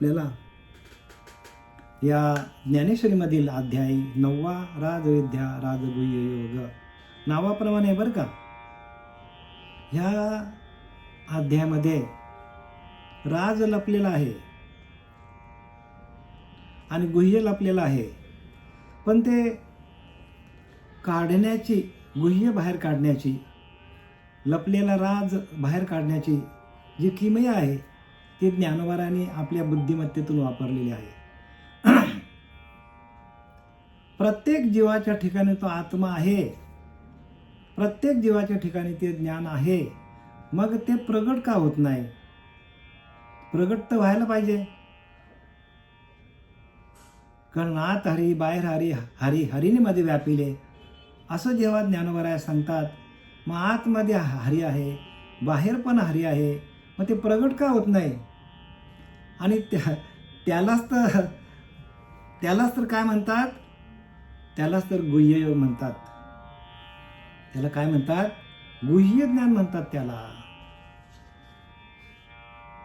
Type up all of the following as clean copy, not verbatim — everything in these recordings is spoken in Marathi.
आपल्याला या ज्ञानेश्वरीमधील अध्याय 9 राजविद्या राजगुह्य योग नावाप्रमाणे बरं का. ह्या अध्यायामध्ये राज लपलेला आहे आणि गुह्य लपलेला आहे, पण ते काढण्याची, गुह्य बाहेर काढण्याची, लपलेला राज बाहेर काढण्याची जी किमया आहे ती ज्ञानोबाराने आपल्या बुद्धिमत्तेतून वापरलेली आहे. प्रत्येक जीवाच्या ठिकाणी तो आत्मा आहे, प्रत्येक जीवाच्या ठिकाणी ते ज्ञान आहे. मग ते प्रगट का होत नाही? प्रगट तर व्हायला पाहिजे. कारण आत हरी बाहेर हरी, हरी हरिणीमध्ये व्यापिले असं जेव्हा ज्ञानोबा सांगतात, मग आतमध्ये हरी आहे, बाहेर पण हरी आहे, मग ते प्रगट का होत नाही? आणि त्यालाच तर काय म्हणतात? त्यालाच तर गुह्ययोग म्हणतात. त्याला काय म्हणतात? गुह्य ज्ञान म्हणतात त्याला.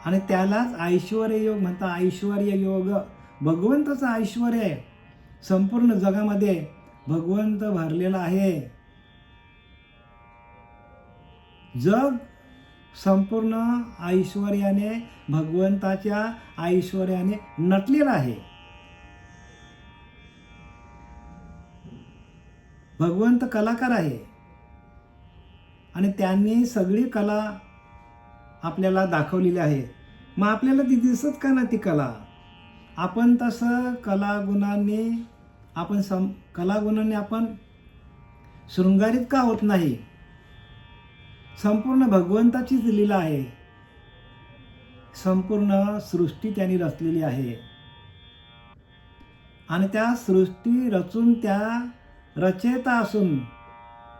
आणि त्यालाच ऐश्वर्य योग म्हणतात. ऐश्वर्य योग भगवंताचं ऐश्वर्य आहे. संपूर्ण जगामध्ये भगवंत भरलेला आहे. जग संपूर्ण ऐश्वर्याने, भगवंताच्या ऐश्वर्याने नटलेला आहे. भगवंत कलाकार आहे आणि त्यांनी सगळी कला आपल्याला दाखवलेली आहे. मग आपल्याला ती दिसत का ना ती कला? आपण तसं कलागुणांनी आपण शृंगारित का होत नाही? संपूर्ण भगवंताचीच लीला आहे. संपूर्ण सृष्टी त्यांनी रचलेली आहे आणि त्या सृष्टी रचून, त्या रचयिता असून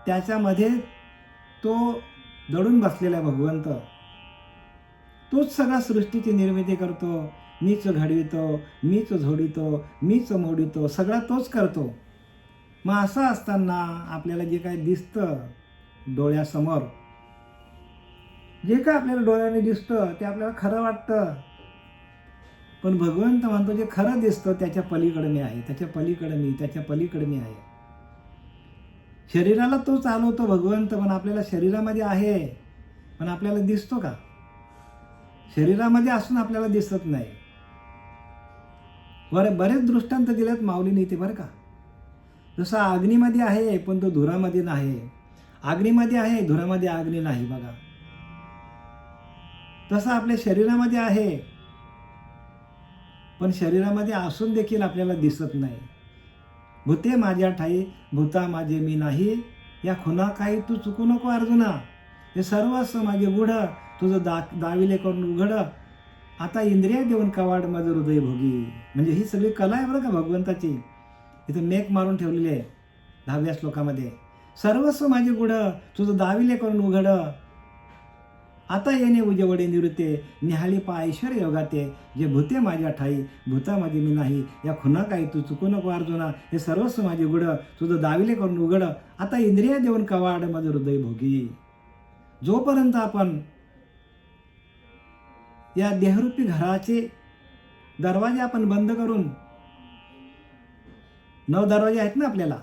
त्याच्यामध्ये तो दडून बसलेला भगवंत, तोच सगळ्या सृष्टीची निर्मिती करतो. मीच घडवितो, मीच झोडितो, मीच मोडितो, सगळा तोच करतो. मग असं असताना आपल्याला जे काय दिसतं डोळ्यासमोर, जे काय आपल्याला डोळ्याने दिसतं ते आपल्याला खरं वाटतं. पण भगवंत म्हणतो जे खरं दिसतं त्याच्या पलीकडे मी आहे, त्याच्या पलीकडे मी आहे. शरीराला तो चालवतो भगवंत, पण आपल्याला शरीरामध्ये आहे, पण आपल्याला दिसतो का? शरीरामध्ये असून आपल्याला दिसत नाही. बरेच दृष्टांत दिलेत माऊलीने इथे बरं का. जसं अग्नीमध्ये आहे पण तो धुरामध्ये नाही, अग्नीमध्ये आहे धुरामध्ये अग्नी नाही बघा. तसं आपल्या शरीरामध्ये आहे, पण शरीरामध्ये असून देखील आपल्याला दिसत नाही. भूते माझ्या ठाई भूता माझे मी नाही, या खुना काही तू चुकू नको अर्जुना. हे सर्वस्व माझे गुढ तुझं दाविले करून उघड, आता इंद्रिय देऊन कवाड माझं हृदय भोगी. म्हणजे ही सगळी कला आहे बरं का भगवंताची. इथं मेक मारून ठेवलेली आहे 10व्या श्लोकामध्ये. सर्वस्व माझे गुढ तुझं दाविले करून उघड, आता येणे उजेवडे निवृत्ते, निहाळी पा ऐश्वर्य योगाते, जे भूते माझ्या ठाई भूता माझे मी नाही, या खुना काही तू चुकू नको अर्जुना. हे सर्वस्व माझे गुढ तुझं दाविले करून उघड, आता इंद्रिय देऊन कवाड माझं हृदय भोगी. जोपर्यंत आपण या देहरूपी घराचे दरवाजे आपण बंद करून, 9 दरवाजे आहेत ना आपल्याला,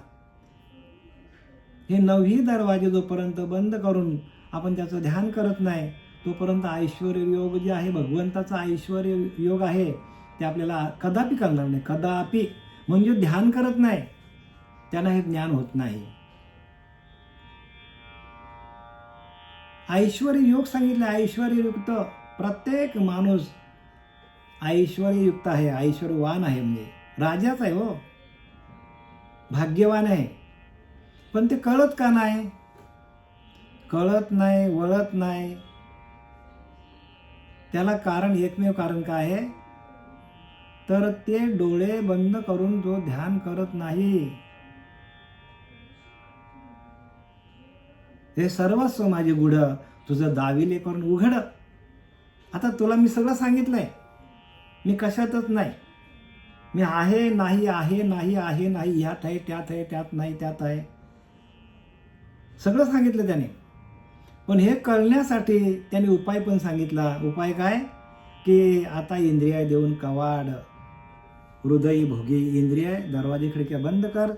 हे 9ही दरवाजे जोपर्यंत बंद करून आपण त्याचं ध्यान करत नाही, तोपर्यंत ऐश्वर्य योग जे आहे, भगवंताचा ऐश्वर्य योग आहे, ते आपल्याला कदापि कळणार नाही. कदापि म्हणजे ध्यान करत नाही त्यांना हे ज्ञान होत नाही. ऐश्वर्य योग सांगितलं. ऐश्वर्ययुक्त प्रत्येक माणूस ऐश्वर्ययुक्त आहे, ऐश्वर्यवान आहे, म्हणजे राजाच आहे हो, भाग्यवान आहे. पण ते कळत का नाही? कळत नाही, वळत नाही. त्याला कारण, एकमेव कारण काय आहे? तर ते डोळे बंद करून जो ध्यान करत नाही. हे सर्वस्व माझे गुढ तुझं दाविले करून उघड. आता तुला मी सगळं सांगितलंय, मी कशातच नाही. मी आहे नाही, आहे नाही, आहे नाही, ह्यात आहे त्यात आहे, त्यात नाही त्यात आहे, सगळं सांगितलं त्याने. पण हे कळण्यासाठी त्याने उपाय पण सांगितला. उपाय काय? की आता इंद्रिय देऊन कवाड, हृदयी भोगी इंद्रिय, दरवाजे खिडक्या बंद कर,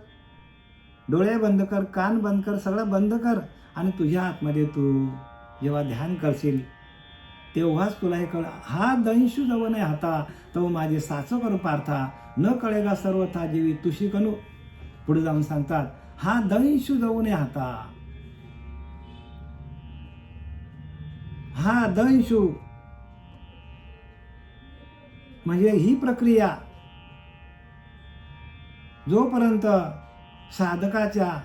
डोळे बंद कर, कान बंद कर, सगळं बंद कर. आणि तुझ्या आतमध्ये तू जेव्हा ध्यान करशील तेव्हाच तुला हे कळ. हा दंशु जव नाही हाता तो माझे साचो करू पार्था, न कळेगा सर्वथा जीवी तुशी कनू. पुढे जाऊन सांगतात हा दंशु जव नाही हाता. हा दंशु म्हणजे ही प्रक्रिया जोपर्यंत साधकाच्या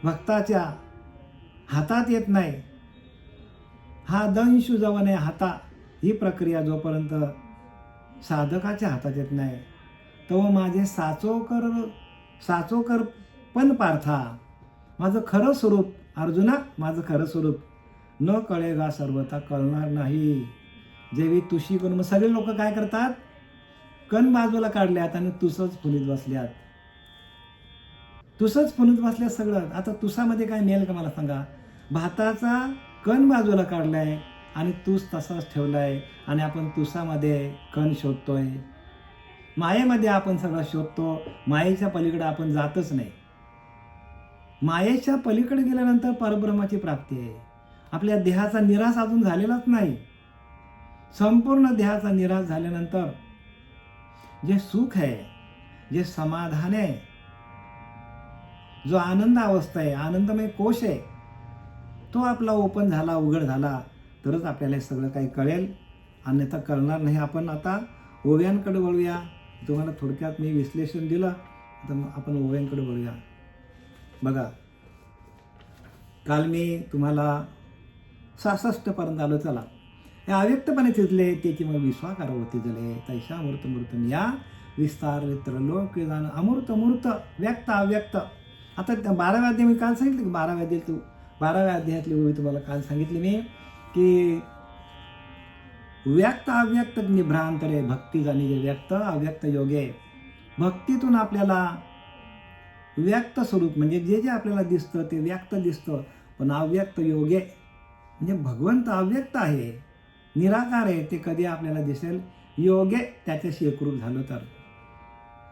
भक्ताच्या हातात येत नाही, हा दंशु जवने हाता, ही प्रक्रिया जोपर्यंत साधकाच्या हातात येत नाही तो माझे साचोकर पण पार्था, माझं खरं स्वरूप अर्जुना, माझं खरं स्वरूप न कळेगा सर्वथा, कळणार नाही जेवी तुशी करून. मग सगळे लोक काय करतात, कण बाजूला काढल्यात आणि तुसच फुलीत बसल्यात. तुसच फुलीत बसल्यात सगळं. आता तुसामध्ये काय मिळेल का मला सांगा. भाताचा कण बाजूला काढलाय आणि तुस तसाच ठेवलाय आणि आपण तुसामध्ये कण शोधतोय. मायेमध्ये आपण सगळं शोधतो. मायेच्या पलीकडे आपण जातच नाही. मायेच्या पलीकडे गेल्यानंतर परब्रह्माची प्राप्ती आहे. आपल्या देहाचा निराश अजून झालेलाच नाही. संपूर्ण देहाचा निराश झाल्यानंतर जे सुख आहे, जे समाधान आहे, जो आनंद अवस्था आहे, आनंदमय कोश आहे, तो आपला ओपन झाला, उघड झाला तरच आपल्याला हे सगळं काही कळेल, अन्यथा कळणार नाही. आपण आता ओव्यांकडे वळूया. तुम्हाला थोडक्यात मी विश्लेषण दिलं, तर आपण ओव्यांकडे वळूया. बघा, काल मी तुम्हाला 66 पर्यंत आलो. चला, हे अव्यक्तपणे थिजले त्याची मग विश्वाकार होती जले, तैशा मूर्त मूर्त या विस्तार लोक जाणं अमूर्त मूर्त व्यक्त अव्यक्त. आता 12व्या अध्याय मी काल सांगितलं की 12व्या अध्यायातली ओवी तुम्हाला काल सांगितली मी की व्यक्त अव्यक्त निभ्रांतरे भक्ती जाणी जे व्यक्त अव्यक्त योगे. भक्तीतून आपल्याला व्यक्त स्वरूप म्हणजे जे जे आपल्याला दिसतं ते व्यक्त दिसतं, पण अव्यक्त योगे म्हणजे भगवंत अव्यक्त आहे, निराकार आहे, ते कधी आपल्याला दिसेल योगे त्याच्याशी एकरूप झालं तर.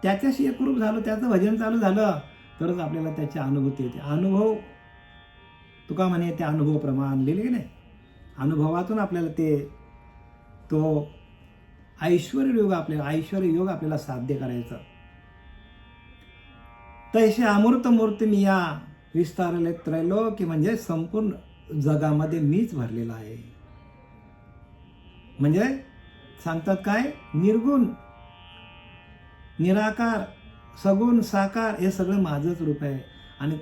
त्याच्याशी एकरूप झालं, त्याचं भजन चालू झालं तरच आपल्याला त्याची अनुभूती येते. अनुभव तुका म्हणे ते अनुभव प्रमाण लिहिले की नाही. अनुभवातून आपल्याला तो ऐश्वर्य योग आपल्याला साध्य करायचं. तैसे अमूर्त मूर्ती मी या विस्तारले त्रैलोक्य म्हणजे संपूर्ण जगामध्ये मीच भरलेला आहे. म्हणजे सांगतात काय, निर्गुण निराकार सगुण साकार हे सगळं माझंच रूप आहे आणि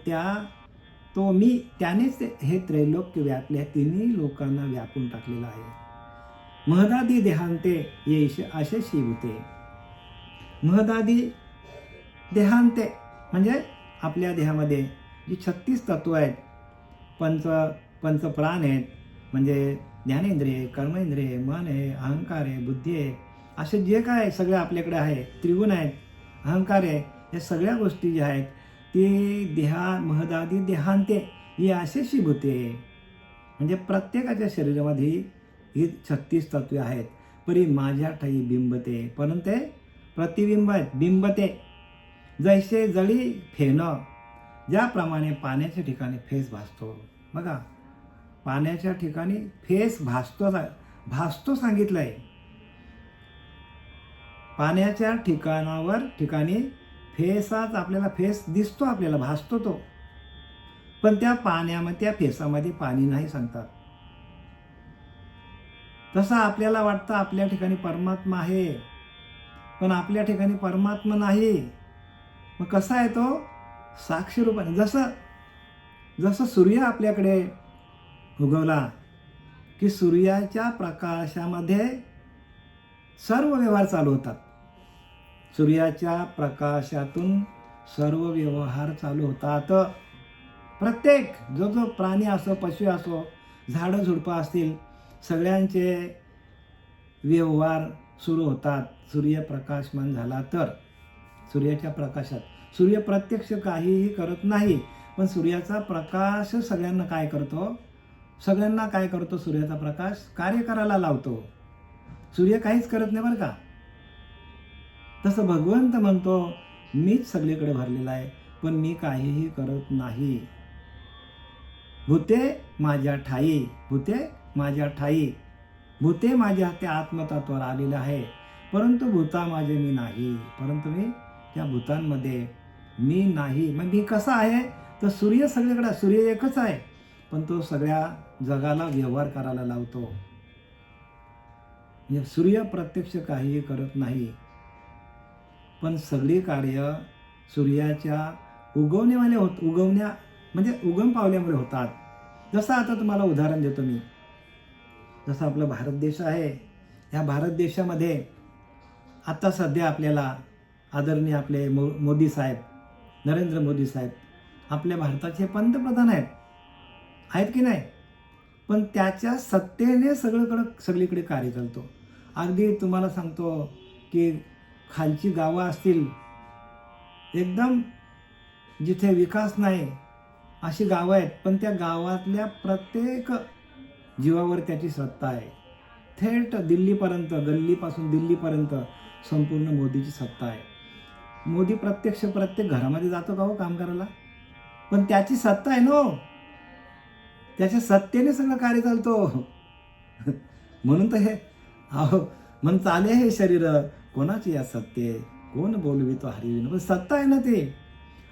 तो मी त्यानेच हे त्रैलोक्य व्यापले आहे, तिन्ही लोकांना व्यापून टाकलेलं आहे. महदादी देहांते येश असे शिवते. महदादी देहांते म्हणजे आपल्या देहामध्ये जी 36 तत्व आहेत, पंचप्राण आहेत, म्हणजे ज्ञानेंद्रिय, कर्मेंद्रिय, मन आहे, अहंकार आहे, बुद्धी आहे, असे जे काय सगळे आपल्याकडे आहे, त्रिगुण आहेत, अहंकार आहे, या सगळ्या गोष्टी ज्या आहेत ती महदादी देहांते ही अशी भूते. म्हणजे प्रत्येकाच्या शरीरामध्ये ही 36 तत्वे आहेत. परी माझ्या ठाई बिंबते, परंतु ते प्रतिबिंब आहेत. बिंबते जैसे जळी फेणं, ज्याप्रमाणे पाण्याच्या ठिकाणी फेस भासतो. बघा, पाण्याच्या ठिकाणी फेस भासतो सांगितलंय. पाण्याच्या ठिकाणी फेसाच आपल्याला फेस दिसतो, आपल्याला भासतो तो, पण त्या पाण्यामध्ये त्या फेसामध्ये पाणी नाही सांगतात. तसं आपल्याला वाटतं आपल्या ठिकाणी परमात्मा आहे, पण आपल्या ठिकाणी परमात्मा नाही. मग कसा आहे तो, साक्षी रूपाने. जसं सूर्य आपल्याकडे उगवला की सूर्याच्या प्रकाशामध्ये सर्व व्यवहार चालू होतात. सूर्याच्या प्रकाशातून सर्व व्यवहार चालू होतात. प्रत्येक जो प्राणी असो, पशु असो, झाडं झुडपं असतील, सगळ्यांचे व्यवहार सुरू होतात. सूर्य प्रकाशमान झाला तर. सूर्याच्या प्रकाशात सूर्य प्रत्यक्ष काहीही करत नाही, पण सूर्याचा प्रकाश सगळ्यांना काय करतो, सूर्याचा प्रकाश कार्य करायला लावतो. सूर्य काहीच करत नाही बरं का. तसं भगवंत म्हणतो मीच सगळीकडे भरलेला आहे, पण मी काहीही करत नाही. भूते माझ्या ठाई, भूते माझ्या ठाई, भूते माझ्या त्या आत्मतत्वावर आलेले आहे, परंतु भूता माझे मी नाही. परंतु मी त्या भूतांमध्ये मी नाही. मग मी कसा आहे तर सूर्य सगळीकडे, सूर्य एकच आहे, पण तो सगळ्या जगाला व्यवहार करायला लावतो. म्हणजे सूर्य प्रत्यक्ष काहीही करत नाही, पण सगळी कार्य सूर्याच्या उगवण्या म्हणजे उगम पावल्यामुळे होतात. जसं आता तुम्हाला उदाहरण देतो मी. जसं आपला भारत देश आहे, या भारत देशामध्ये आता सध्या आपल्याला आदरणीय आपले मोदी साहेब, नरेंद्र मोदी साहेब आपल्या भारताचे पंतप्रधान आहेत की नाही. पण त्याच्या सत्तेने सगळीकडे कार्य चालतो. अगदी तुम्हाला सांगतो की खालची गावं असतील, एकदम जिथे विकास नाही अशी गावं आहेत, पण त्या गावातल्या प्रत्येक जीवावर त्याची सत्ता आहे. थेट दिल्लीपर्यंत, गल्लीपासून दिल्लीपर्यंत संपूर्ण मोदीची सत्ता आहे. मोदी प्रत्येक घरामध्ये जातो का हो काम करायला, पण त्याची सत्ता आहे ना, त्याच्या सत्तेने सगळं कार्य चालतो. म्हणून तर हे मन चाले हे शरीर कोणाची या सत्ते, कोण बोलवितो हरिविन, पण सत्ता आहे ना ते.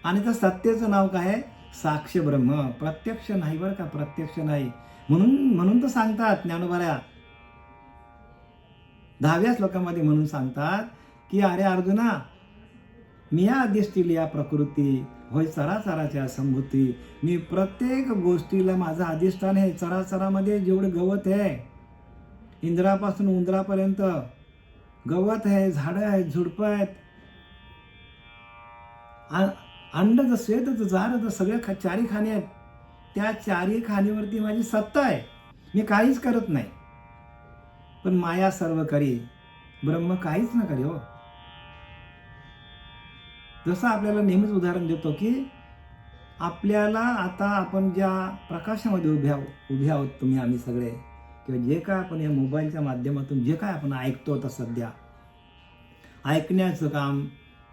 आणि त्या सत्तेचं नाव काय आहे, साक्ष ब्रह्म. प्रत्यक्ष नाही बरं का, प्रत्यक्ष नाही. म्हणून तर सांगतात ज्ञानोबाऱ्या 10व्या श्लोकामध्ये म्हणून सांगतात की अरे अर्जुना, मी या अधिष्ठिली या प्रकृती होय चराचराच्या संभूती. मी प्रत्येक गोष्टीला माझं अधिष्ठान आहे. चराचरामध्ये जेवढे गवत आहे, इंद्रापासून उंदरापर्यंत गवत आहे, झाडं आहेत, झुडपं आहेत, अंडच श्वेतच जारच सगळ्या चारी खाणी आहेत. त्या चारी खाणीवरती माझी सत्ता आहे. मी काहीच करत नाही, पण माया सर्व करी, ब्रह्म काहीच न करी हो. जसं आपल्याला नेहमीच उदाहरण देतो की आपल्याला आता आपण ज्या प्रकाशामध्ये उभे आहोत तुम्ही आम्ही सगळे, किंवा जे काय आपण या मोबाईलच्या माध्यमातून जे काय आपण ऐकतो आता सध्या, ऐकण्याचं काम,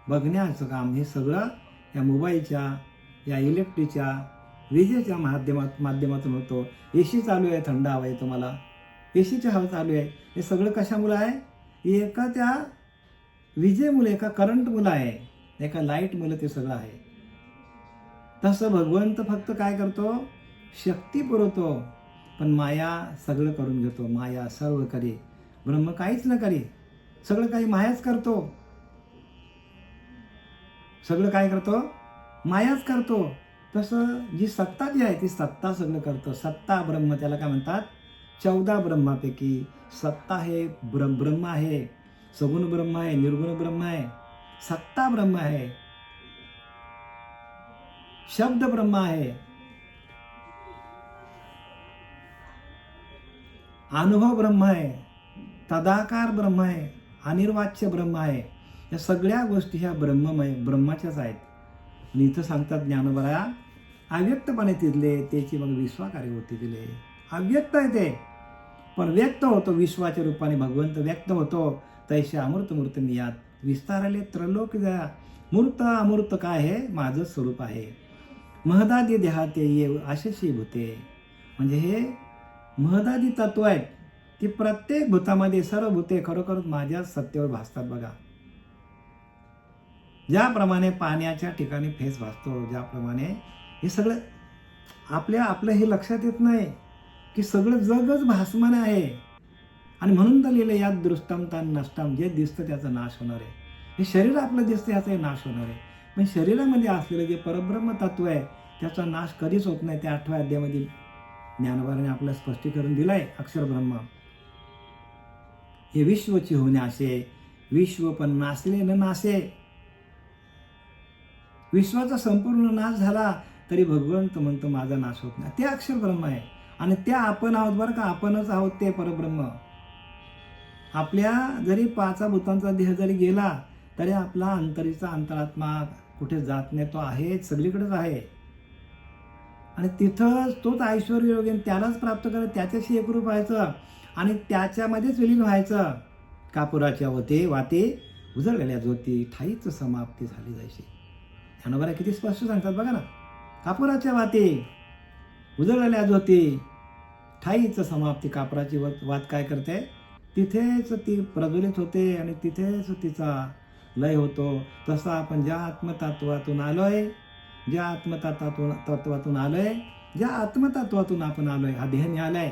बघण्याचं काम, हे सगळं या मोबाईलच्या, या इलेक्ट्रिकच्या, विजेच्या माध्यमातून होतो. एसी चालू आहे, थंड हवा आहे तुम्हाला, एसीची हवा चालू आहे. हे सगळं कशामुळे आहे, एका त्या विजेमुळे, एका करंटमुळे आहे, एका लाईटमुळे ते सगळं आहे. तसं भगवंत फक्त काय करतो, शक्ती पुरवतो, पण माया सगळं करून घेतो. माया सर्व करी, ब्रह्म काहीच न करी. सगळं काही मायाच करतो. सगळं काय करतो, मायाच करतो. तसं जी सत्ता जी आहे ती सत्ता सगळं करतो. सत्ता ब्रह्म, त्याला काय म्हणतात, 14 ब्रह्मापैकी सत्ता हे ब्रह्म आहे. सगुण ब्रह्म आहे, निर्गुण ब्रह्म आहे, सत्ता ब्रह्म आहे, शब्द ब्रह्म आहे, अनुभव ब्रह्म आहे, तदाकार ब्रह्म आहे, अनिर्वाच्य ब्रह्म आहे. या सगळ्या गोष्टी ह्या ब्रह्माच्याच आहेत. आणि इथं सांगतात ज्ञानोबा, अव्यक्तपणे तिथले त्याची मग विश्वाकार्य होती दिले. अव्यक्त आहे ते, पण व्यक्त होतो विश्वाच्या रूपाने. भगवंत व्यक्त होतो. तैसे अमूर्त मूर्त नियात विस्तारले त्रलोक जया. मूर्त अमूर्त काय आहे, माझं स्वरूप आहे. महदादी देहाते ये आशेशी भूते. म्हणजे हे महदादी तत्व आहेत की प्रत्येक भूतामध्ये सर्व भूते खरोखर माझ्या सत्तेवर भासतात. बघा, ज्याप्रमाणे पाण्याच्या ठिकाणी फेस भासतो, ज्याप्रमाणे हे सगळं आपलं हे लक्षात येत नाही की सगळं जगच भासमान आहे. आणि म्हणून तर लिहिलं यात दृष्टम तान नष्टम, जे दिसतं त्याचा नाश होणार आहे. हे शरीर आपलं दिसतं याचाही नाश होणार आहे, पण शरीरामध्ये असलेलं जे परब्रह्म तत्व आहे त्याचा नाश कधीच होत नाही. त्या 8व्या अध्यायामध्ये ज्ञानोबाने आपलं स्पष्टीकरण दिलंय. अक्षर ब्रह्म हे विश्वची होणे असे, विश्व पण नासले न नासे. विश्वाचा संपूर्ण नाश झाला तरी भगवंत म्हणतो माझा नाश होत नाही. ते अक्षर ब्रह्म आहे. आणि त्या आपण आहोत बरं का, आपणच आहोत ते परब्रह्म. आपल्या जरी 5 भूतांचा देह जरी गेला तरी आपला अंतरीचा अंतरात्मा कुठे जात नाही, तो आहे, सगळीकडेच आहे. आणि तिथंच तोच ऐश्वर्य योगेन त्यालाच प्राप्त करत, त्याच्याशी एकरूप व्हायचं आणि त्याच्यामध्येच विलीन व्हायचं. कापुराच्या होते वाते उजळलेल्या ज्योती ठाईच समाप्ती झाली जायची. ज्ञानोबा किती स्पष्ट सांगतात बघा ना. कापुराच्या वाते उजळलेल्या ज्योती ठाईच समाप्ती. कापुराची वात काय करते, तिथेच ती प्रज्वलित होते आणि तिथेच तिचा लय होतो. तसं आपण ज्या आत्मतत्वातून आलोय, ज्या आत्मतत्वातून आलोय, ज्या आत्मतत्वातून आपण आलोय, हा देह मिळालाय,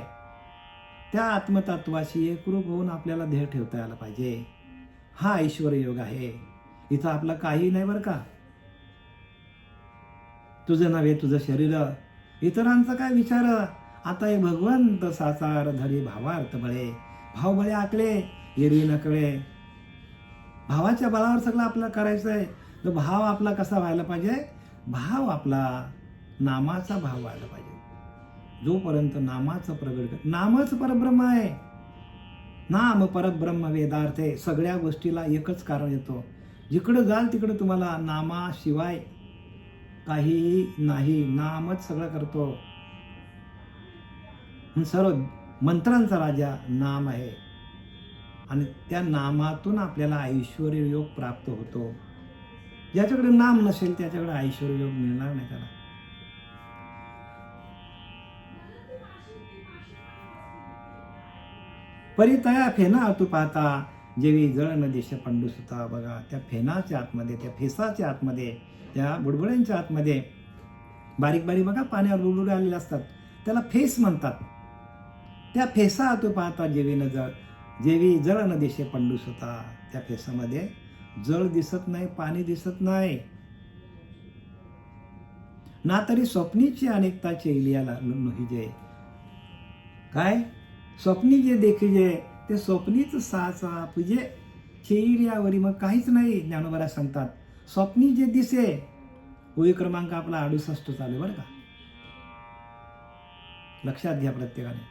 त्या आत्मतत्वाशी एकरूप होऊन आपल्याला ध्येय ठेवता आला पाहिजे. हा ऐश्वर्य योग आहे. इथं आपलं काही नाही बरं का. तुझं नव्हे तुझं शरीर, इतरांचा काय विचार, आता हे भगवंत साचार धरी भावार्थ बळे. भाव बळे आकले एरवी नकळे. भावाच्या बळावर सगळं आपलं करायचंय. तर भाव आपला कसा व्हायला पाहिजे, भाव आपला नामाचा भाव व्हायला पाहिजे. जोपर्यंत नामाचं प्रगट, नामच परब्रह्म आहे. नाम परब्रह्म वेदार्थे. सगळ्या गोष्टीला एकच कारण येतो. जिकडं जाल तिकडं तुम्हाला नामाशिवाय काहीही नाही. नामच सगळं करतो. सर्व मंत्रांचा राजा नाम आहे आणि त्या नामातून आपल्याला ऐश्वर्य योग प्राप्त होतो. ज्याच्याकडे नाम नसेल त्याच्याकडे ऐश्वर्य योग मिळणार नाही त्याला. परितया फेना तू पाहता जेवी जळ न देश पंडू सुता. बघा त्या फेनाच्या आतमध्ये, त्या फेसाच्या आतमध्ये, त्या बुडबुड्यांच्या आतमध्ये बारीक बारीक बघा पाण्यावर बुडबुडे आलेले असतात, त्याला फेस म्हणतात. त्या फेसा तू पाहता जेवी जळ न देशे पंडू सुता. त्या फेसामध्ये जळ दिसत नाही, पाणी दिसत नाही. ना तरी स्वप्नीची अनेकता चेलियाला नोहिजे. काय स्वप्नी जे देखिजे ते स्वप्नीच साचा पूजे चेलियावरी. मग काहीच नाही. ज्ञानोबा सांगतात स्वप्नी जे दिसे. ओळी क्रमांक आपला 68 चालू बरं का, लक्षात घ्या प्रत्येकाने.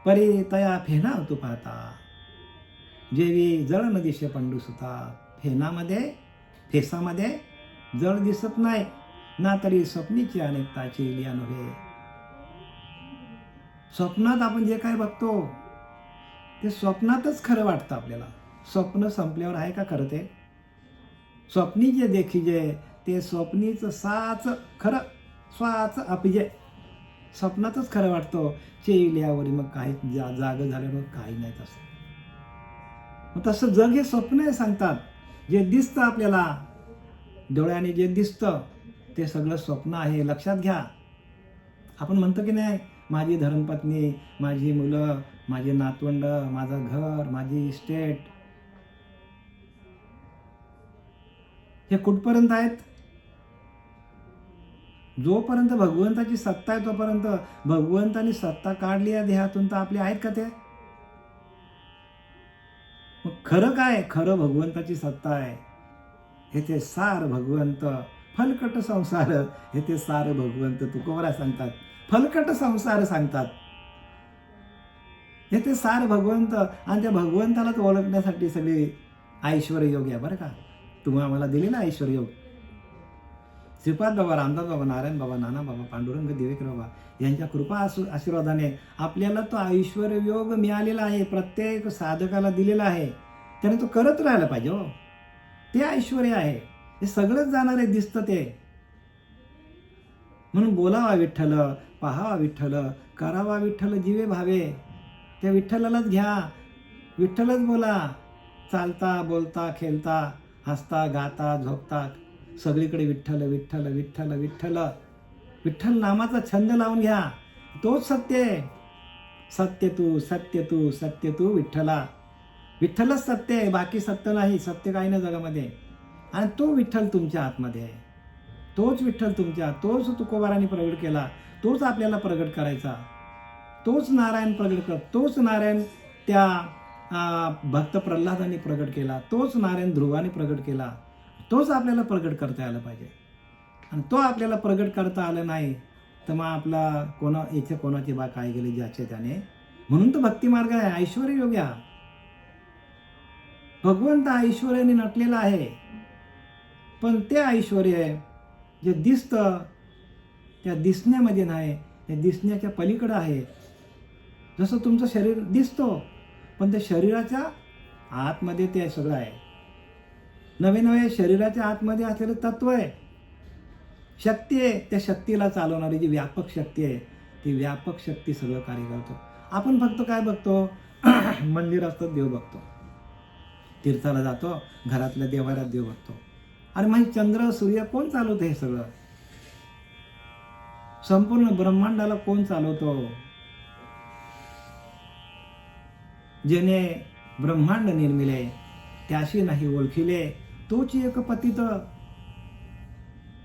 परी तया फेना तू पाहता जेवी जळ न दिशे पंडू सुता. फेसामध्ये जळ दिसत नाही, ना तरी स्वप्नीची अनेकता चेलिया नव्हे. स्वप्नात आपण जे काय बघतो ते स्वप्नातच खरं वाटतं आपल्याला. स्वप्न संपल्यावर आहे का खरं ते? स्वप्नी जे देखीजे ते स्वप्नीच साच खरं, स्वाच अपिजे. स्वप्नातच खरं वाटतं. चेलियावरी मग काही जाग झाल्यावर काही नाही. तसं जग हे स्वप्न आहे सांगतात. जे दिसतं आपल्याला डोळ्याने, जे दिसतं ते सगळं स्वप्न आहे. लक्षात घ्या. आपण म्हणतो की नाही, माझी धर्मपत्नी, माझी मुलं, माझे नातवंड, माझं घर, माझी इस्टेट, हे कुठपर्यंत आहेत? जोपर्यंत भगवंताची सत्ता आहे तोपर्यंत. भगवंतानी सत्ता काढली या देहातून तर आपले आहेत का ते? मग खरं काय? खरं भगवंताची सत्ता आहे. हे ते सार भगवंत. फलकट संसार हे ते सार भगवंत तुकोबरा सांगतात. फलकट संसार सांगतात हे ते सार भगवंत. आणि त्या भगवंतालाच ओळखण्यासाठी सगळे ऐश्वर्य योग आहे बरं का. तुम्ही आम्हाला दिले ना ऐश्वर्य योग. श्रीपाद बाबा, रामदास बाबा, नारायण बाबा, नाना बाबा, पांडुरंग देवेकर बाबा यांच्या कृपा आशीर्वादाने आपल्याला तो ऐश्वर्य योग मिळालेला आहे. प्रत्येक साधकाला दिलेला आहे. त्याने तो करत राहायला पाहिजे. हो, ते ऐश्वर्य आहे. हे सगळंच जाणार आहे, दिसतं ते. म्हणून बोलावा विठ्ठल, पाहावा विठ्ठल, करावा विठ्ठल जीवे भावे. त्या विठ्ठलालाच घ्या, विठ्ठलच बोला. चालता, बोलता, खेळता, हसता, गाता, झोपता सगळीकडे विठ्ठल विठ्ठल विठ्ठल विठ्ठल. विठ्ठल नामाचा छंद लावून घ्या. तोच सत्य आहे. सत्य तू, सत्य तू, सत्य तू विठ्ठला. विठ्ठलच सत्य आहे, बाकी सत्य नाही. सत्य काही नाही जगामध्ये. आणि तो विठ्ठल तुमच्या आतमध्ये आहे. तोच विठ्ठल तोच तुकोबारांनी प्रगट केला. तोच आपल्याला प्रगट करायचा. तोच नारायण प्रगट कर. तोच नारायण त्या भक्त प्रल्हादांनी प्रगट केला. तोच नारायण ध्रुवाने प्रगट केला. तोच आपल्याला प्रगट करता आला पाहिजे. आणि तो आपल्याला प्रगट करता आला नाही तर मग आपला इथे कोणाची बा काय गेली ज्याचे त्याने. म्हणून तर भक्ती मार्ग आहे, ऐश्वर्य योग आहे. भगवंत ऐश्वर्याने नटलेला आहे. पण ते ऐश्वर्य जे दिसतं त्या दिसण्यामध्ये नाही, ते दिसण्याच्या पलीकडं आहे. जसं तुमचं शरीर दिसतो पण त्या शरीराच्या आतमध्ये ते सगळं आहे. नवे नवे शरीराच्या आतमध्ये असलेलं तत्व आहे, शक्ती आहे. त्या शक्तीला चालवणारी जी व्यापक शक्ती आहे, ती व्यापक शक्ती सगळं कार्य करतो. आपण फक्त काय बघतो? मंदिर असतं देव बघतो, तीर्थाला जातो, घरातल्या देवाऱ्यात देव बघतो. आणि मग चंद्र सूर्य कोण चालवतं हे सगळं? संपूर्ण ब्रह्मांडाला कोण चालवतो? जेने ब्रह्मांड निर्मिले त्याशी नाही ओळखिले तोची एक पतित.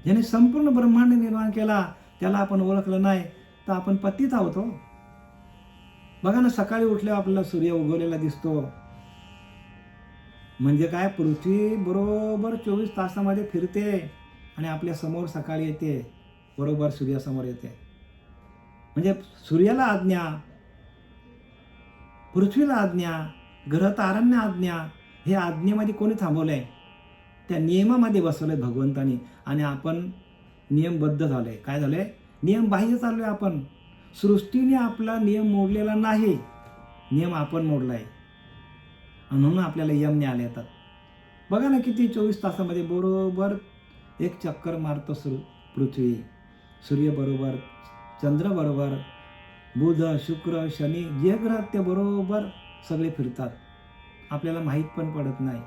ज्याने संपूर्ण ब्रह्मांड निर्माण केला त्याला आपण ओळखलं नाही तर आपण पतित आहोत. बघा ना, सकाळी उठल्यावर आपल्याला सूर्य उगवलेला दिसतो. म्हणजे काय? पृथ्वी बरोबर 24 तासामध्ये फिरते आणि आपल्या समोर सकाळी येते, बरोबर सूर्यासमोर येते. म्हणजे सूर्याला आज्ञा, पृथ्वीला आज्ञा, ग्रह ताऱ्यांना आज्ञा. हे आज्ञेमध्ये कोणी थांबवलंय? त्या नियमामध्ये बसवलंय भगवंतानी. आणि आपण नियमबद्ध झालोय. काय झालंय? नियम बाह्य चाललोय आपण. सृष्टीने आपला नियम मोडलेला नाही, नियम आपण मोडलाय. म्हणून आपल्याला यमने आले येतात. बघा ना, किती 24 तासामध्ये बरोबर एक चक्कर मारतो पृथ्वी. सूर्य बरोबर, चंद्र बरोबर, बुध, शुक्र, शनी जे ग्रह ते बरोबर सगळे फिरतात. आपल्याला माहीत पण पडत नाही.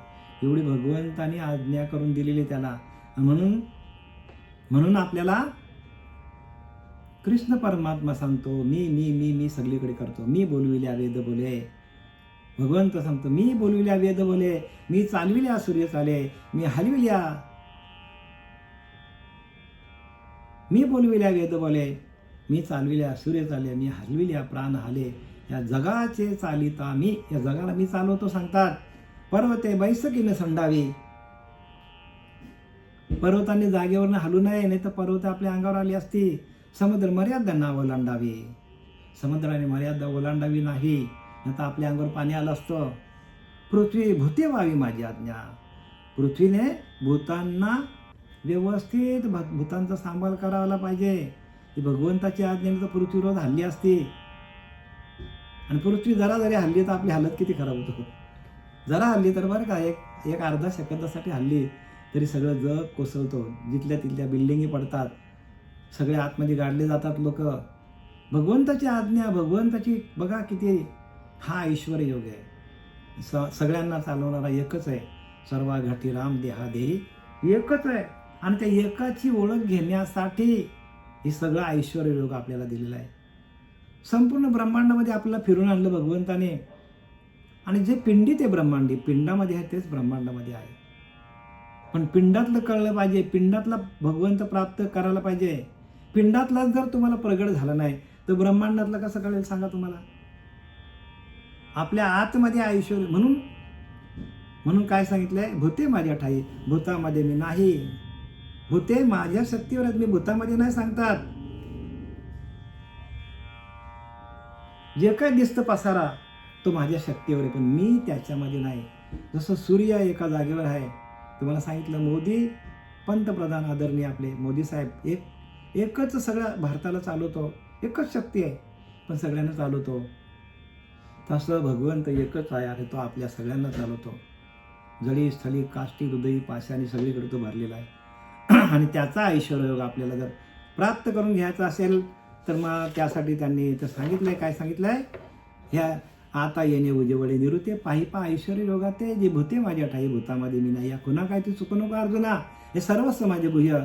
एवढी भगवंतानी आज्ञा करून दिलेली त्याला. म्हणून आपल्याला कृष्ण परमात्मा सांगतो, मी मी मी मी सगळीकडे करतो. मी बोलविल्या वेद बोले. भगवंत सांगतो, मी बोलविल्या वेद बोले, मी चालविल्या सूर्य चाले, मी हलविल्या. मी बोलविल्या वेद बोले, मी चालविल्या सूर्य चाले, मी हलविल्या प्राण हाले. या जगाचे चालिता मी, या जगाला मी चालवतो सांगतात. पर्वते बैसकीने संडावी. पर्वतांनी जागेवरनं हलू नये, नाही तर पर्वत आपल्या अंगावर आली असती. समुद्र मर्यादांना ओलांडावी. समुद्राने मर्यादा ओलांडावी नाही, नाही तर आपल्या अंगावर पाणी आलं असतं. पृथ्वी भूते व्हावी माझी आज्ञा. पृथ्वीने भूतांना व्यवस्थित भूतांचा सांभाळ करायला पाहिजे. ही भगवंताची आज्ञेने तर पृथ्वी रोज हल्ली असती. आणि पृथ्वी जरा जरी हल्ली तर आपली हालत किती खराब होतं. जरा हल्ली तर बरं का, एक अर्धा सेकंदासाठी हल्ली तरी सगळं जग कोसळतो. जिथल्या तिथल्या बिल्डिंगी पडतात, सगळे आतमध्ये गाडले जातात लोक. भगवंताची आज्ञा, भगवंताची बघा किती. हा ईश्वर योग आहे. सगळ्यांना चालवणारा एकच आहे. सर्वा घटी राम देहा देही एकच आहे. आणि त्या एकाची ओळख घेण्यासाठी हे सगळं ऐश्वर योग आपल्याला दिलेला आहे. संपूर्ण ब्रह्मांडामध्ये आपल्याला फिरून आणलं भगवंताने. आणि जे पिंडी ते ब्रह्मांडी, पिंडामध्ये आहे तेच ब्रह्मांडामध्ये आहे. पण पिंडातलं कळलं पाहिजे, पिंडातला भगवंत प्राप्त करायला पाहिजे. पिंडातलाच जर तुम्हाला प्रगट झाला नाही तर ब्रह्मांडातलं कसं कळेल सांगा तुम्हाला? आपल्या आतमध्ये ऐश्वर. म्हणून काय सांगितलंय? भूते माझ्या ठाई भूतामध्ये मी नाही. भूते माझ्या शक्तीवर आहेत, मी भूतामध्ये नाही सांगतात. जे काय दिसतं पसारा तो माझ्या शक्तीवर आहे, पण मी त्याच्यामध्ये नाही. जसं सूर्य एका जागेवर आहे. तुम्हाला सांगितलं, मोदी पंतप्रधान आदरणीय आपले मोदी साहेब एकच सगळ्या भारताला चालवतो. एकच शक्ती आहे पण सगळ्यांना चालवतो. तसं भगवंत एकच आहे आणि तो आपल्या सगळ्यांना चालवतो. जडी स्थळी काष्टी हृदयी पाशाने सगळीकडे तो भरलेला आहे. आणि त्याचा ऐश्वर्योग आपल्याला जर प्राप्त करून घ्यायचा असेल तर मग त्यासाठी त्यांनी तर सांगितलंय. काय सांगितलंय? ह्या आता येणे उजेवळे निरुते पाहिपा ऐश्वर्य योगाते जे भूते माझ्या ठाई भूतामध्ये मी नाही. या खुना काय तू चुकू नको अर्जुना. हे सर्वस्व माझे गुह्य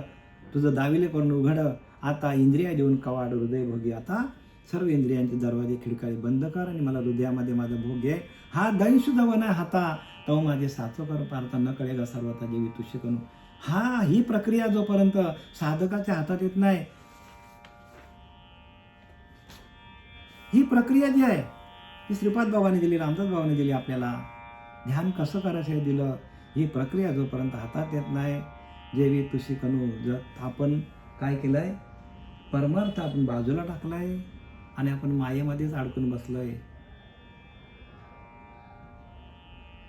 तुझं दाविले करून उघड. आता इंद्रिया देऊन कवाड हृदय भोगी. आता सर्व इंद्रियांचे दरवाजे खिडकाळे बंद कर आणि मला हृदयामध्ये माझा भोग घे. हा दंश दवन हाता तो माझे साचो कर पारता न कळेगा सर्वता जेवी तुष्य करू. ही प्रक्रिया जोपर्यंत साधकाच्या हातात येत नाही, ही प्रक्रिया जी आहे ती श्रीपाद बाबांनी दिली, रामदास बाबांनी दिली. आपल्याला ध्यान कसं करायचं हे दिलं. ही प्रक्रिया जोपर्यंत हातात येत नाही, जेवी तुशी कनू. जर आपण काय केलंय, परमार्थ आपण बाजूला टाकलाय आणि आपण मायेमध्येच अडकून बसलोय.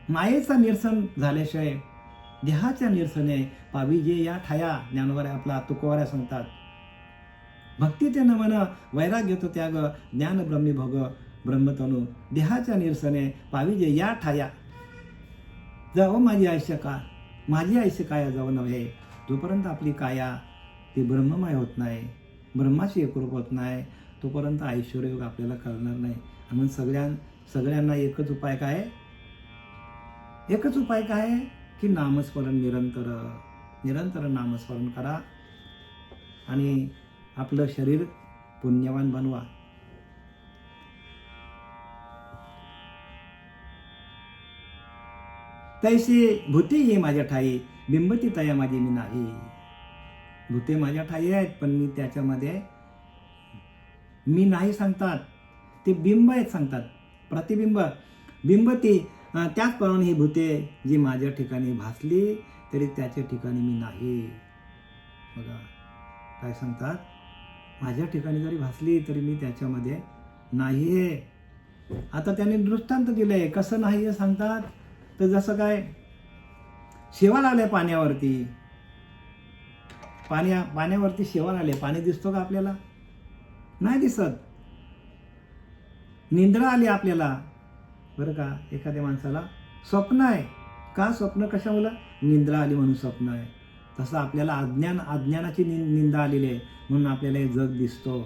मायेचा निरसन झाल्याशिवाय देहाच्या निरसने पावी जे या ठाया. ज्ञानवर आपला तुकोवाऱ्या सांगतात. भक्ती ते न मन वैराग्य तो त्याग ज्ञान ब्रह्मी भोग ब्रह्मतनू. देहाच्या निरसने पावी जे या ठाया. जावं माझी आयुष्य का, माझी आयुष्य काया जावं नव्हे, जोपर्यंत आपली काया ती ब्रह्ममय होत नाही, ब्रह्माशी एकरूप होत नाही, तोपर्यंत ऐश्वर्योग आपल्याला कळणार नाही. म्हणून सगळ्यांना एकच उपाय काय, एकच उपाय काय की नामस्मरण निरंतर नामस्मरण करा आणि आपलं शरीर पुण्यवान बनवा. तैसे भूते ये माझ्या ठाई, बिंबती तया माझी मी नाही. भूते माझ्या ठाई आहेत, पण मी त्याच्यामध्ये मी नाही सांगतात, ते बिंब आहेत सांगतात, प्रतिबिंब. बिंबती त्याचप्रमाणे ही भूते जी माझ्या ठिकाणी भासली तरी त्याच्या ठिकाणी मी नाही. बघा काय सांगतात, माझ्या ठिकाणी जरी भासली तरी मी त्याच्यामध्ये नाही आहे. आता त्याने दृष्टांत दिलंय, कसं नाही हे सांगतात. तर जसं काय शेवाळ लावल्या पाण्यावरती, पाण्यावरती शेवाळ आले, पाणी दिसतो का आपल्याला, नाही दिसत. निंद्रा आली आपल्याला, बरं का, एखाद्या माणसाला स्वप्न आहे, का स्वप्न कशामुळं, निंद्रा आली म्हणून स्वप्न आहे. तसं आपल्याला अज्ञानाची निंदा आलेली आहे म्हणून आपल्याला हे जग दिसतो.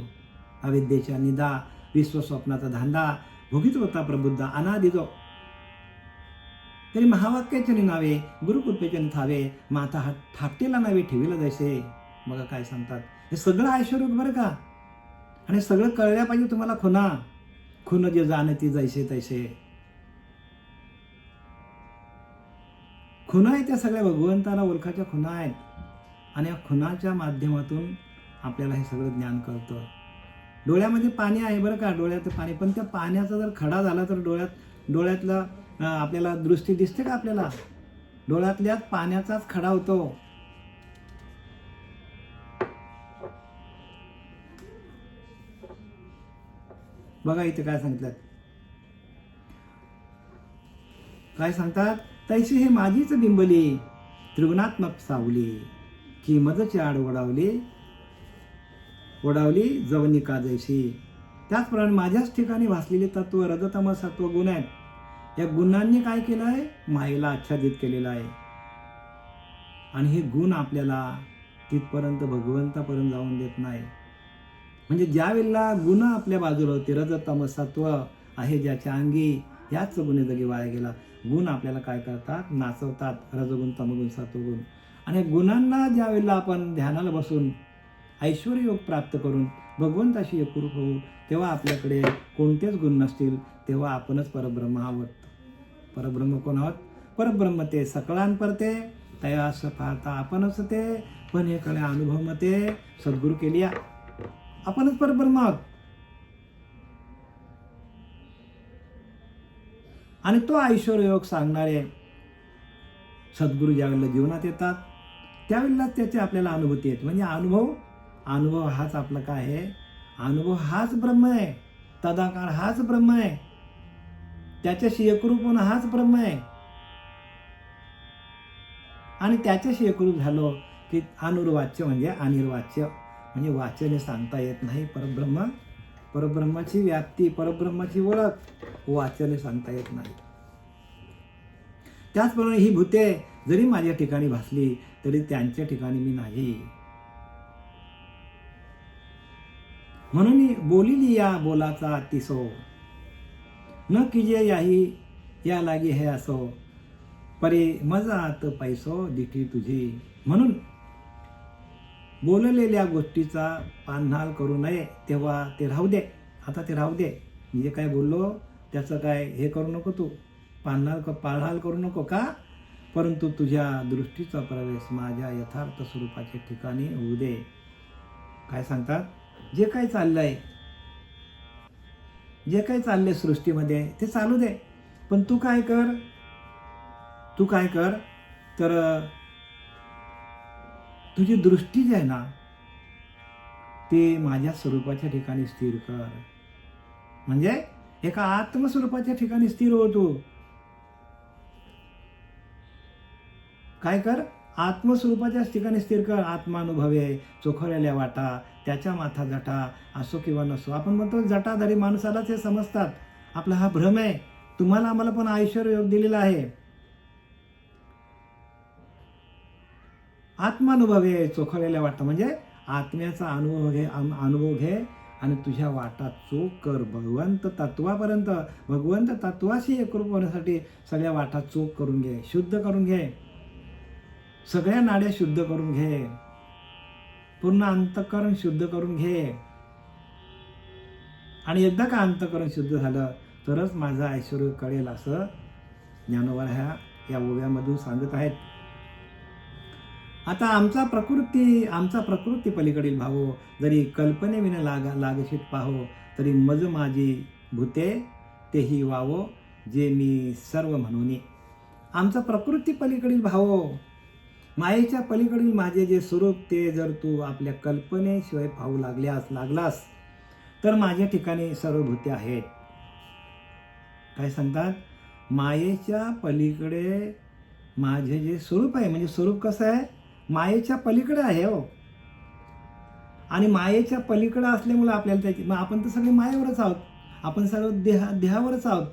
अविद्येच्या निदा, विश्वस्वप्नाचा धांदा भोगीत होता प्रबुद्ध अनादिजो. तरी महावाक्याचे नावे गुरुकृपेचे थावे, माता हा ठाकटेला नावे ठेवीला जैसे. बघा काय सांगतात, हे सगळं ऐश्वर्य बरं का. आणि सगळं कळल्या पाहिजे तुम्हाला. खुन जे जाणती जैसे तैसे, खुणा आहे त्या सगळ्या भगवंताला ओळखाच्या खुणा आहेत. आणि या खुणाच्या माध्यमातून आपल्याला हे सगळं ज्ञान कळतं. डोळ्यामध्ये पाणी आहे बरं का, डोळ्यात पाणी, पण त्या पाण्याचा जर खडा झाला तर डोळ्यातला आपल्याला दृष्टी दिसते का आपल्याला, डोळ्यातल्याच पाण्याचाच खडा होतो. बघा इथे काय सांगितलं, काय सांगतात, तैसे हे माझीच बिंबली त्रिगुणात्मक सावली, की मजची आड ओढावली जवनिका जैशी. त्याचप्रमाणे माझ्याच ठिकाणी भासलेले तत्व रजतम सत्व गुण आहेत. या गुणांनी काय केलं आहे, मायेला आच्छादित केलेलं आहे. आणि हे गुण आपल्याला तिथपर्यंत भगवंतापर्यंत जाऊन देत नाही. म्हणजे ज्या वेळेला गुण आपल्या बाजूला होते, रजतम सत्व आहे ज्याच्या अंगी, याच गुन्हे जगी वाया गेला. गुण आपल्याला काय करतात, नाचवतात, रजगुण तमगुण सत्वगुण. आणि गुणांना ज्या वेळेला आपण ध्यानाला बसून ऐश्वर्य योग प्राप्त करून भगवंताशी एकरूप होऊ, तेव्हा आपल्याकडे कोणतेच गुण नसतील, तेव्हा आपणच परब्रह्म आहोत. परब्रह्म कोण आहोत, परब्रह्म ते सकळांपरते तया पाहता आपणच ते, पण हे कळे अनुभव मते सद्गुरू केली, आपणच परब्रह्म आहोत. आणि तो ऐश्वर्य योग सांगणारे सद्गुरू ज्यावेळेला जीवनात येतात त्यावेळेला त्याची आपल्याला अनुभूती येते. म्हणजे अनुभव हाच आपला काय आहे, अनुभव हाच ब्रह्म आहे, तदाकार हाच ब्रह्म आहे, त्याच्याशी एकरूप होणं हाच ब्रह्म आहे. आणि त्याच्याशी एकरूप झालो की अनुर्वाच्य म्हणजे अनिर्वाच्य, म्हणजे वाच्याने सांगता येत नाही. परब्रह्माची व्याप्ती, परब्रह्माची ओळख वाच्याने सांगता येत नाही. त्याचप्रमाणे ही भूते जरी माझ्या ठिकाणी भासली तरी त्यांच्या ठिकाणी मी नाही. म्हणून बोलिली या बोलाचा तिसो, न कीजे या लागी हे असो, परे मजात पैसो दिठी तुझी. म्हणून बोललेल्या गोष्टीचा पानहाल करू नये, तेव्हा ते राहू दे. आता ते राहू दे, म्हणजे काय बोललो त्याचं काय हे करू नको, तू पानहाल करू नको का, परंतु तुझ्या दृष्टीचा प्रवेश माझ्या यथार्थ स्वरूपाच्या ठिकाणी होऊ दे. काय सांगतात, जे काही चाललंय सृष्टीमध्ये ते चालू दे, पण तू काय कर तर तुझी दृष्टी जी आहे ना ती माझ्या स्वरूपाच्या ठिकाणी स्थिर कर. म्हणजे एका आत्मस्वरूपाच्या ठिकाणी स्थिर हो. तू काय कर, आत्मस्वरूपाच्या ठिकाणी स्थिर कर. आत्मानुभवे चोखवलेल्या वाटा, त्याच्या माथा जटा असो किंवा नसो. आपण म्हणतो जटाधारी माणसालाच हे समजतात, आपला हा भ्रम आहे. तुम्हाला आम्हाला पण ऐश्वर्य योग दिलेला आहे. आत्मानुभव घे, चोखलेल्या वाटा म्हणजे आत्म्याचा अनुभव घे आणि तुझ्या वाटा चोख कर. भगवंत तत्वापर्यंत, भगवंत तत्वाशी एकरूप होण्यासाठी सगळ्या वाटा चोख करून घे, शुद्ध करून घे, सगळ्या नाड्या शुद्ध करून घे, पूर्ण अंतःकरण शुद्ध करून घे. आणि एकदा का अंतःकरण शुद्ध झालं तरच माझं ऐश्वर कळेल, असं ज्ञानोबा या ओव्यामधून सांगत आहेत. आता आमचा प्रकृती पलीकडील भावो, जरी कल्पनेविने लागशीत पाहो, तरी मज माझी भूते तेही वावो, जे मी सर्व म्हणूनी. आमचा प्रकृती पलीकडील भावो, मायेच्या पलीकडील माझे जे स्वरूप, ते जर तू आपल्या कल्पनेशिवाय पाहू लागलास तर माझ्या ठिकाणी सर्व भूते आहेत. काय सांगतात? मायेच्या पलीकडे माझे जे स्वरूप आहे, म्हणजे स्वरूप कसं आहे? मायेच्या पलीकडे आहे हो. आणि मायेच्या पलीकडे असल्यामुळे आपल्याला त्याची, मग आपण तर सगळे मायेवरच आहोत, आपण सर्व देहावरच आहोत.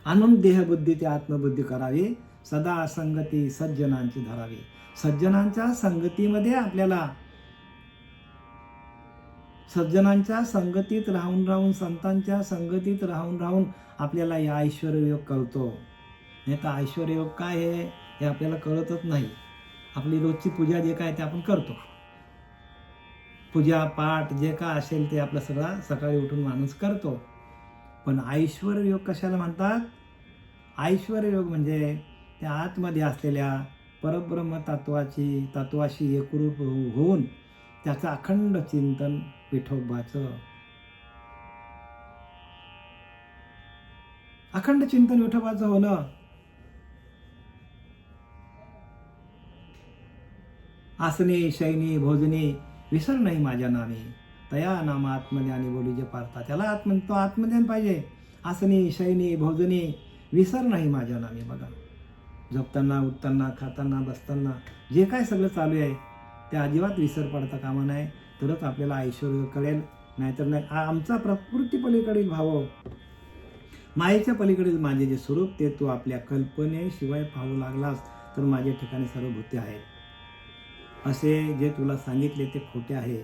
आणून देहबुद्धी ते आत्मबुद्धी करावी, सदा संगती सज्जनांची धरावी. सज्जनांच्या संगतीमध्ये आपल्याला, सज्जनांच्या संगतीत राहून संतांच्या संगतीत राहून आपल्याला या ऐश्वर्ययोग कळतो. नाही तर ऐश्वर्ययोग काय आहे हे आपल्याला कळतच नाही. आपली रोजची पूजा जे काय ते आपण करतो, पूजा पाठ जे काय असेल ते आपलं सगळं सकाळी उठून माणूस करतो. पण ऐश्वर्ययोग कशाला म्हणतात? ऐश्वर्ययोग म्हणजे त्या आतमध्ये असलेल्या परब्रह्म तत्वाशी एकरूप होऊन त्याचं अखंड चिंतन विठोबाचं, अखंड चिंतन विठोबाचं होणं. आसनी शयनी भोजनी विसर नाही माझ्या नावे, तया नाम आत्मज्ञानी बोली जे पारता. त्याला तो आत्मज्ञान पाहिजे. आसनी शयनी भोजनी विसर नाही माझ्या नावे. बघा, झोपताना, उठताना, खाताना, बसताना जे काय सगळं चालू आहे ते अजिबात विसर पडता कामा नये, तरच आपल्याला ऐश्वर्य कळेल. नाहीतर नाही. आमचा प्रकृती पलीकडील भाव, मायेच्या पलीकडील माझे जे स्वरूप, ते तू आपल्या कल्पनेशिवाय पाहू लागलास तर माझ्या ठिकाणी सर्व भूते आहेत. असे जे तुला सांगितले ते खोटे आहे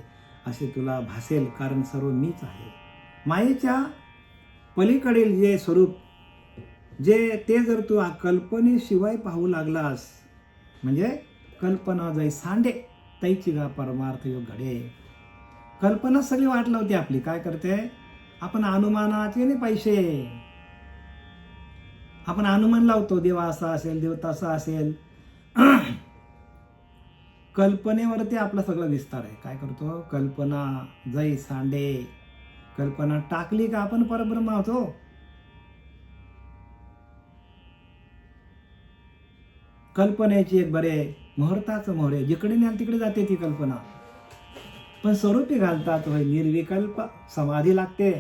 असे तुला भासेल, कारण सर्व मीच आहे. मायेच्या पलीकडील जे स्वरूप, ते जर तू कल्पनेशिवाय पाहू लागलास, म्हणजे कल्पना जै सांडे तैची गा परमार्थ योग घडे. कल्पना सगळी वाट लावते आपली. काय करते? आपण अनुमानाचे नाही पैसे, आपण अनुमान लावतो. देव असा असेल, देव तसा असेल. कल्पनेवरती आपला सगळा विस्तार आहे. काय करतो? कल्पना जै सांडे, कल्पना टाकली का आपण परब्रह्म होतो. कल्पनेची एक बरे मुहूर्ताचं मोहरे, जिकडे न्याल तिकडे जाते ती कल्पना. पण स्वरूपी घालतात होय निर्विकल्प समाधी लागते.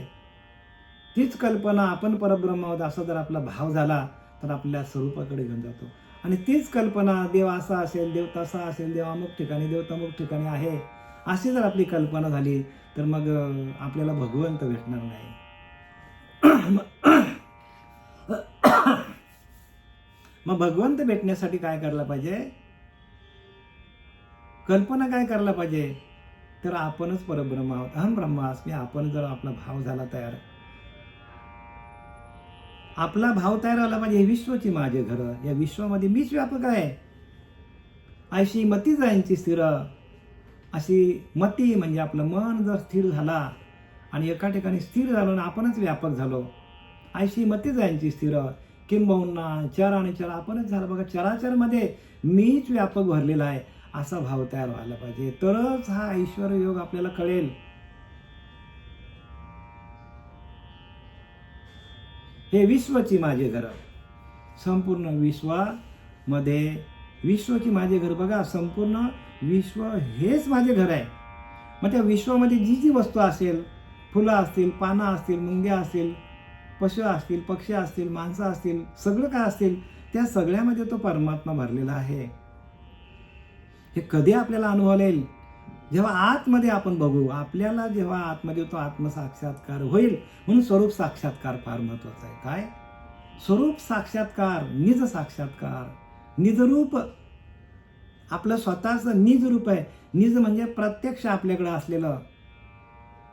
तीच कल्पना आपण परब्रह्म आहोत असा जर आपला भाव झाला तर आपल्या स्वरूपाकडे घेऊन जातो. आणि तीच कल्पना देव असा असेल, देव तसा असेल, देव अमुक ठिकाणी, देव तमुक ठिकाणी आहे, अशी जर आपली कल्पना झाली तर मग आपल्याला भगवंत भेटणार नाही. मग भगवंत भेटण्यासाठी काय करायला पाहिजे? कल्पना काय करायला पाहिजे? तर आपणच परब्रह्म आहोत, अहम ब्रह्मास्मी. आपण जर आपला भाव झाला तयार, आपला भाव तयार झाला पाहिजे. हे विश्वची माझे घर, या विश्वामध्ये मीच व्यापक आहे अशी मती जायची स्थिर. अशी मती म्हणजे आपलं मन जर स्थिर झाला आणि एका ठिकाणी स्थिर झालो ना आपणच व्यापक झालो, अशी मती जायची स्थिर. किंबहुना चर आणि चर आपणच झालं. बघा, चराचरमध्ये मीच व्यापक भरलेला आहे असा भाव तयार व्हायला पाहिजे, तरच हा ऐश्वर योग आपल्याला कळेल. हे विश्वची माझे घर, संपूर्ण विश्वामध्ये विश्वची माझे घर. बघा, संपूर्ण विश्व हेच माझे घर आहे. मग त्या विश्वामध्ये जी जी वस्तू असेल, फुलं असतील, पानं असतील, मुंग्या असतील, पशु असतील, पक्षी असतील, माणसं असतील, सगळं काय असतील, त्या सगळ्यामध्ये तो परमात्मा भरलेला आहे. हे कधी आपल्याला अनुभव येईल? जेव्हा आतमध्ये आपण बघू. आपल्याला जेव्हा आतमध्ये तो आत्मसाक्षात्कार होईल. म्हणून स्वरूप साक्षात्कार फार महत्वाचा आहे. काय? स्वरूप साक्षात्कार, निज साक्षात्कार, निजरूप आपलं स्वतःचं निज रूप आहे. निज म्हणजे प्रत्यक्ष आपल्याकडं असलेलं,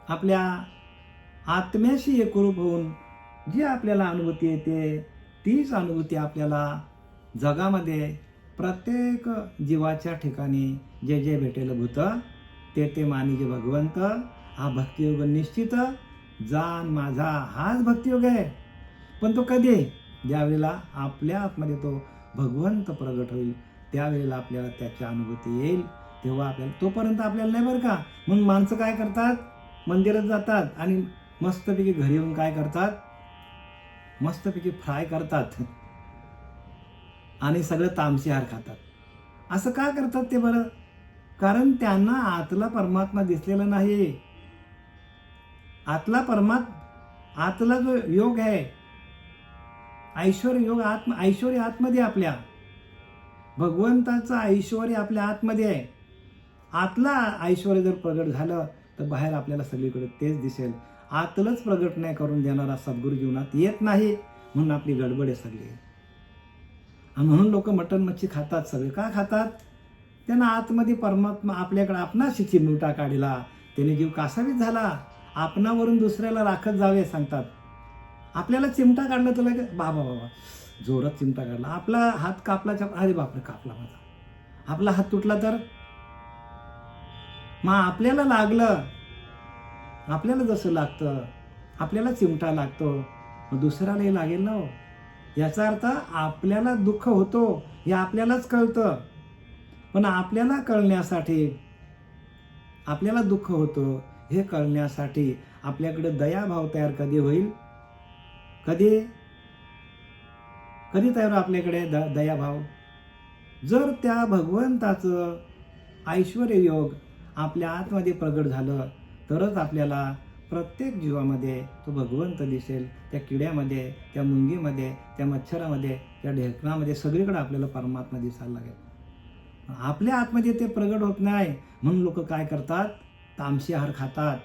आपल्या आत्म्याशी एकरूप होऊन जी आपल्याला अनुभूती येते, तीच अनुभूती आपल्याला जगामध्ये प्रत्येक जीवाच्या ठिकाणी जे जे भेटेल भूत ते ते मानिजे भगवंत. हा भक्तियोग निश्चित जाण माझा, हाच भक्तियोग आहे. पण तो कधी? ज्यावेळेला आपल्या आतमध्ये तो भगवंत प्रगट होईल, त्यावेळेला आपल्याला त्याची अनुभूती येईल. तेव्हा आपल्याला, तोपर्यंत आपल्याला नाही बरं का. मग माणसं काय करतात? मंदिरात जातात आणि मस्तपैकी घरी येऊन काय करतात? मस्तपैकी फ्राय करतात आणि सगळं तामसी आहार खातात. असं का करतात ते बरं? कारण त्यांना आतला परमात्मा दिसलेला नाही. आतला जो योग आहे, ऐश्वर्य योग, ऐश्वर्य आतमध्ये, आपल्या भगवंताचं ऐश्वर्य आपल्या आतमध्ये आहे. आतला ऐश्वर्य जर प्रगट झालं तर बाहेर आपल्याला सगळीकडे तेच दिसेल. आतलंच प्रगट नाही करून देणारा सद्गुरू जीवनात येत नाही. म्हणून आपली गडबड आहे सगळी. आणि म्हणून लोक मटण मच्छी खातात. सगळे का खातात? त्यांना आतमध्ये परमात्मा आपल्याकडे आपणाशी चिमटा काढला, त्याने जीव कासावीस झाला. आपणावरून दुसऱ्याला राखत जावे सांगतात. आपल्याला चिमटा काढला तर लगेच बाबा जोरात चिमटा काढला, आपला हात कापला, अरे बापरे कापला माझा. आपला हात तुटला तर मग आपल्याला लागलं, आपल्याला जसं लागतं, आपल्याला चिमटा लागतो, मग दुसऱ्यालाही लागेल ना हो. याचा अर्थ आपल्याला दुःख होतो हे आपल्यालाच कळतं. पण आपल्याला कळण्यासाठी, आपल्याला दुःख होतं हे कळण्यासाठी आपल्याकडे दयाभाव तयार कधी होईल? कधी तयार आपल्याकडे दयाभाव? जर त्या भगवंताचं ऐश्वर्य योग आपल्या आतमध्ये प्रगट झालं तरच आपल्याला प्रत्येक जीवामध्ये तो भगवंत दिसेल. त्या किड्यामध्ये, त्या मुंगीमध्ये, त्या मच्छरामध्ये, त्या ढेकणामध्ये, सगळीकडे आपल्याला परमात्मा दिसायला लागेल. आपल्या आतमध्ये ते प्रगट होत नाही. म्हणून लोक काय करतात? तामसी आहार खातात,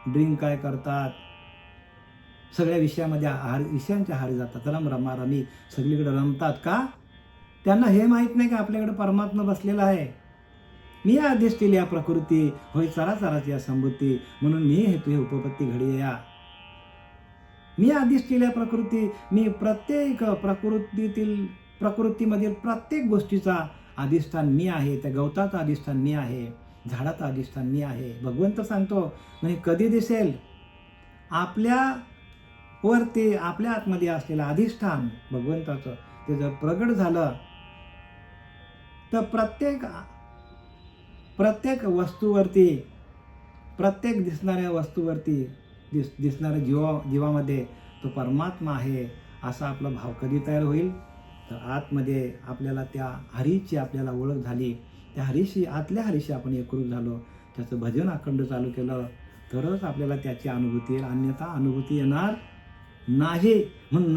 ड्रिंक काय करतात, सगळ्या विषयांच्या आहारी जातात. रमी सगळीकडे रमतात. का? त्यांना हे माहीत नाही की आपल्याकडे परमात्मा बसलेला आहे. मी अधिष्ठिली या प्रकृती होय चराचराची या संभूती, म्हणून मी हेतू हे उपपत्ती घडी या. मी अधिष्ठिली या प्रकृती, मी प्रत्येक प्रकृतीमधील प्रत्येक गोष्टीचा अधिष्ठान मी आहे. त्या गवताचं अधिष्ठान मी आहे, झाडाचं अधिष्ठान मी आहे. भगवंत सांगतो. म्हणजे कधी दिसेल? आपल्या वरती, आपल्या आतमध्ये असलेलं अधिष्ठान भगवंताचं ते जर प्रगट झालं तर प्रत्येक वस्तूवरती, प्रत्येक दिसणाऱ्या वस्तूवरती, दिसणाऱ्या जीवामध्ये तो परमात्मा आहे असा आपला भाव कधी तयार होईल? तर आतमध्ये आपल्याला त्या हरीची आपल्याला ओळख झाली, त्या हरीशी, आतल्या हरीशी आपण एकरूप झालो, त्याचं भजन अखंड चालू केलं तरच आपल्याला त्याची अनुभूती येईल. अन्यथा अनुभूती येणार नाही. म्हणून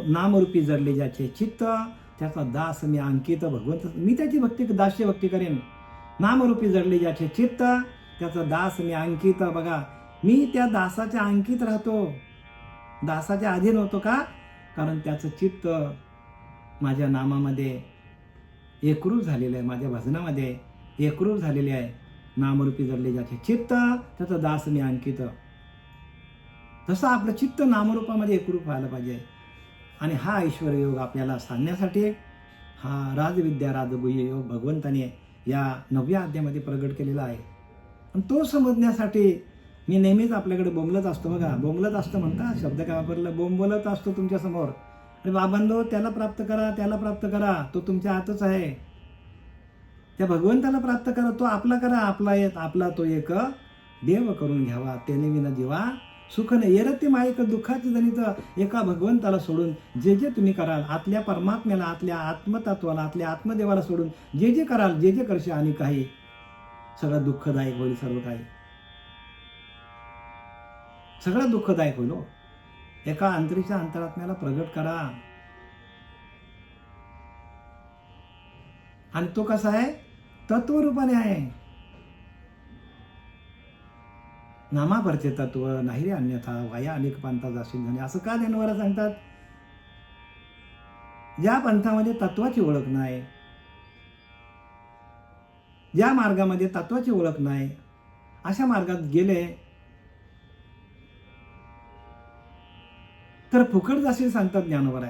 नामरूपी जडले ज्याचे चित्त, त्याचा दास मी अंकित. भगवंत, मी त्याची दास्य भक्ती करेन. नामरूपी जडले ज्याचे चित्त, त्याचा दास मी अंकित. बघा, मी त्या दासाच्या अंकित राहतो, दासाच्या अधीन होतो. का? कारण त्याचं चित्त माझ्या नामामध्ये एकरूप झालेलं आहे, माझ्या भजनामध्ये एकरूप झालेले आहे. नामरूपी जडले ज्याचे चित्त, त्याचा दास मी अंकित. तसं आपलं चित्त नामरूपामध्ये एकरूप व्हायला पाहिजे. आणि हा ऐश्वर्य योग आपल्याला सांगण्यासाठी हा राजविद्या राजगुह्य योग भगवंताने या 9व्या अध्यायामध्ये प्रगट केलेला आहे. आणि तो समजण्यासाठी मी नेहमीच आपल्याकडे बोंबलत असतो. बघा, बोंबलत असतो म्हणता, शब्द काय वापरला? बोंबलत असतो तुमच्यासमोर. अरे बाबांनो, त्याला प्राप्त करा, त्याला प्राप्त करा, तो तुमच्या हातच आहे. त्या भगवंताला प्राप्त करा, तो आपला करा, आपला तो एक देव करून घ्यावा. त्याने विना जीवा सुख नाही. येरते मायक दुःखाचे जनित एका भगवंताला सोडून जे जे तुम्ही कराल, आतल्या परमात्म्याला, आतल्या आत्मतत्वाला, आतल्या आत्मदेवाला सोडून जे जे कराल, जे जे करशील, आणि काही सगळं दुःखदायक होईल. सर्व काही सगळं दुःखदायक होईल. एका अंतरीच्या अंतरात्म्याला प्रगट करा. आणि तो कसा आहे? तत्वरूपाने आहे. नामापरचे तत्व नाही रे अन्यथा, वाया अनेक पंथा जाशील झाले. असं का ज्ञानवरा सांगतात? ज्या पंथामध्ये तत्वाची ओळख नाही, ज्या मार्गामध्ये तत्वाची ओळख नाही, अशा मार्गात गेले तर फुकट जाशील सांगतात ज्ञानोबा.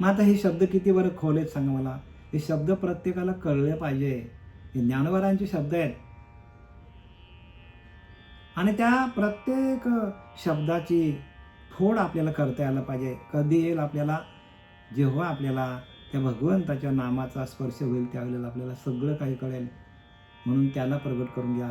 मग आता हे शब्द किती बरं खोल आहेत सांगा मला. हे शब्द प्रत्येकाला कळले पाहिजे. हे ज्ञानोबारांचे शब्द आहेत आणि त्या प्रत्येक शब्दाची फोड आपल्याला करता यायला पाहिजे. कधी येईल आपल्याला, जेव्हा आपल्याला त्या भगवंताच्या नामाचा स्पर्श होईल त्यावेळेला आपल्याला सगळं काही कळेल. म्हणून त्याला प्रगट करून घ्या.